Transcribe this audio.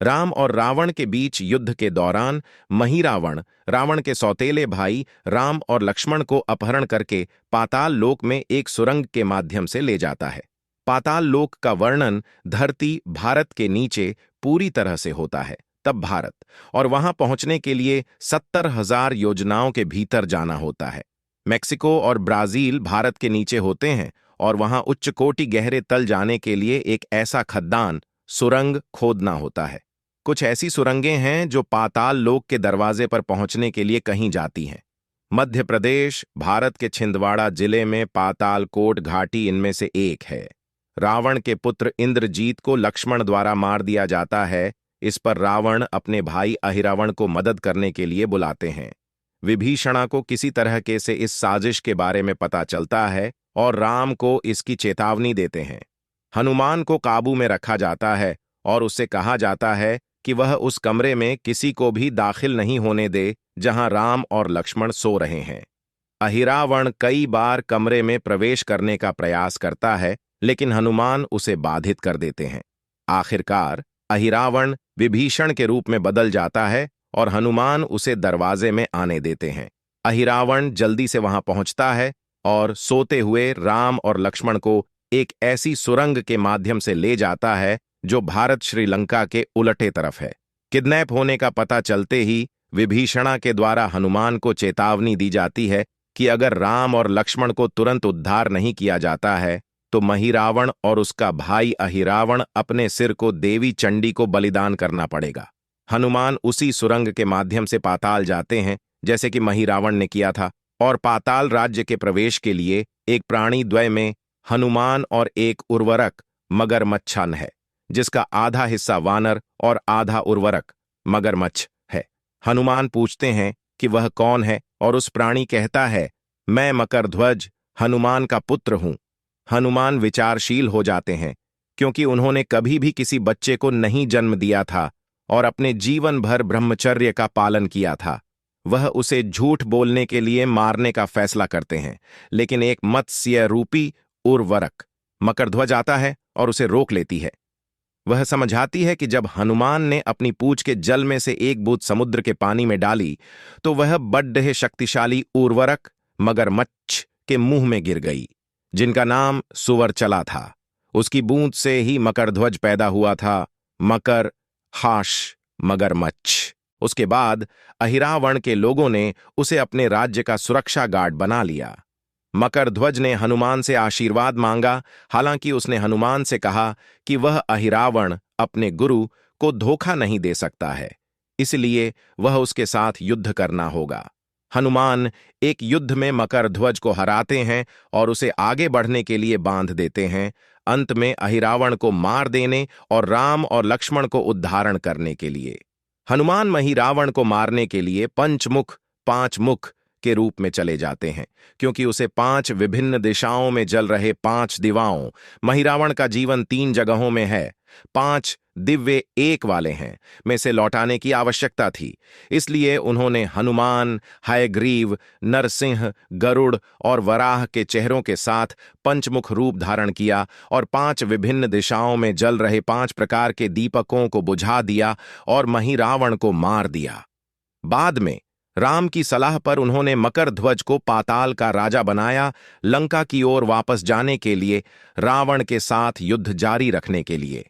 राम और रावण के बीच युद्ध के दौरान महिरावण रावण के सौतेले भाई राम और लक्ष्मण को अपहरण करके पाताल लोक में एक सुरंग के माध्यम से ले जाता है। पाताल लोक का वर्णन धरती भारत के नीचे पूरी तरह से होता है, तब भारत, और वहां पहुंचने के लिए 70,000 योजनाओं के भीतर जाना होता है। मेक्सिको और ब्राजील भारत के नीचे होते हैं और वहां उच्च कोटि गहरे तल जाने के लिए एक ऐसा खद्दान सुरंग खोदना होता है। कुछ ऐसी सुरंगें हैं जो पाताल लोक के दरवाजे पर पहुंचने के लिए कहीं जाती हैं। मध्य प्रदेश, भारत के छिंदवाड़ा जिले में पातालकोट घाटी इनमें से एक है। रावण के पुत्र इंद्रजीत को लक्ष्मण द्वारा मार दिया जाता है। इस पर रावण अपने भाई अहिरावण को मदद करने के लिए बुलाते हैं। विभीषणा को किसी तरह के से इस साजिश के बारे में पता चलता है और राम को इसकी चेतावनी देते हैं। हनुमान को काबू में रखा जाता है और उससे कहा जाता है कि वह उस कमरे में किसी को भी दाखिल नहीं होने दे जहां राम और लक्ष्मण सो रहे हैं। अहिरावण कई बार कमरे में प्रवेश करने का प्रयास करता है, लेकिन हनुमान उसे बाधित कर देते हैं। आखिरकार अहिरावण विभीषण के रूप में बदल जाता है और हनुमान उसे दरवाजे में आने देते हैं। अहिरावण जल्दी से वहां पहुंचता है और सोते हुए राम और लक्ष्मण को एक ऐसी सुरंग के माध्यम से ले जाता है जो भारत श्रीलंका के उलटे तरफ है। किडनैप होने का पता चलते ही विभीषणा के द्वारा हनुमान को चेतावनी दी जाती है कि अगर राम और लक्ष्मण को तुरंत उद्धार नहीं किया जाता है तो महिरावण और उसका भाई अहिरावण अपने सिर को देवी चंडी को बलिदान करना पड़ेगा। हनुमान उसी सुरंग के माध्यम से पाताल जाते हैं जैसे कि महिरावण ने किया था, और पाताल राज्य के प्रवेश के लिए एक प्राणी द्वय में हनुमान और एक उर्वरक मगरमच्छन है, जिसका आधा हिस्सा वानर और आधा उर्वरक मगरमच्छ है। हनुमान पूछते हैं कि वह कौन है और उस प्राणी कहता है, मैं मकरध्वज हनुमान का पुत्र हूं। हनुमान विचारशील हो जाते हैं क्योंकि उन्होंने कभी भी किसी बच्चे को नहीं जन्म दिया था और अपने जीवन भर ब्रह्मचर्य का पालन किया था। वह उसे झूठ बोलने के लिए मारने का फैसला करते हैं, लेकिन एक मत्स्य रूपी उर्वरक मकरध्वज आता है और उसे रोक लेती है। वह समझाती है कि जब हनुमान ने अपनी पूंछ के जल में से एक बूंद समुद्र के पानी में डाली तो वह बड्ढे शक्तिशाली उर्वरक मगरमच्छ के मुंह में गिर गई, जिनका नाम सुवरचला था। उसकी बूंद से ही मकरध्वज पैदा हुआ था, मकर हाश मगरमच्छ। उसके बाद अहिरावण के लोगों ने उसे अपने राज्य का सुरक्षा गार्ड बना लिया। मकरध्वज ने हनुमान से आशीर्वाद मांगा, हालांकि उसने हनुमान से कहा कि वह अहिरावण अपने गुरु को धोखा नहीं दे सकता है, इसलिए वह उसके साथ युद्ध करना होगा। हनुमान एक युद्ध में मकरध्वज को हराते हैं और उसे आगे बढ़ने के लिए बांध देते हैं, अंत में अहिरावण को मार देने और राम और लक्ष्मण को उद्धारण करने के लिए। हनुमान महिरावण को मारने के लिए पंचमुख पांच मुख के रूप में चले जाते हैं, क्योंकि उसे 5 विभिन्न दिशाओं में जल रहे 5 दिवाओं, महिरावण का जीवन 3 जगहों में है, 5 दिव्य एक वाले हैं, में से लौटाने की आवश्यकता थी। इसलिए उन्होंने हनुमान, हयग्रीव, नरसिंह, गरुड़ और वराह के चेहरों के साथ पंचमुख रूप धारण किया और 5 विभिन्न दिशाओं में जल रहे 5 प्रकार के दीपकों को बुझा दिया और महिरावण को मार दिया। बाद में राम की सलाह पर उन्होंने मकरध्वज को पाताल का राजा बनाया, लंका की ओर वापस जाने के लिए, रावण के साथ युद्ध जारी रखने के लिए।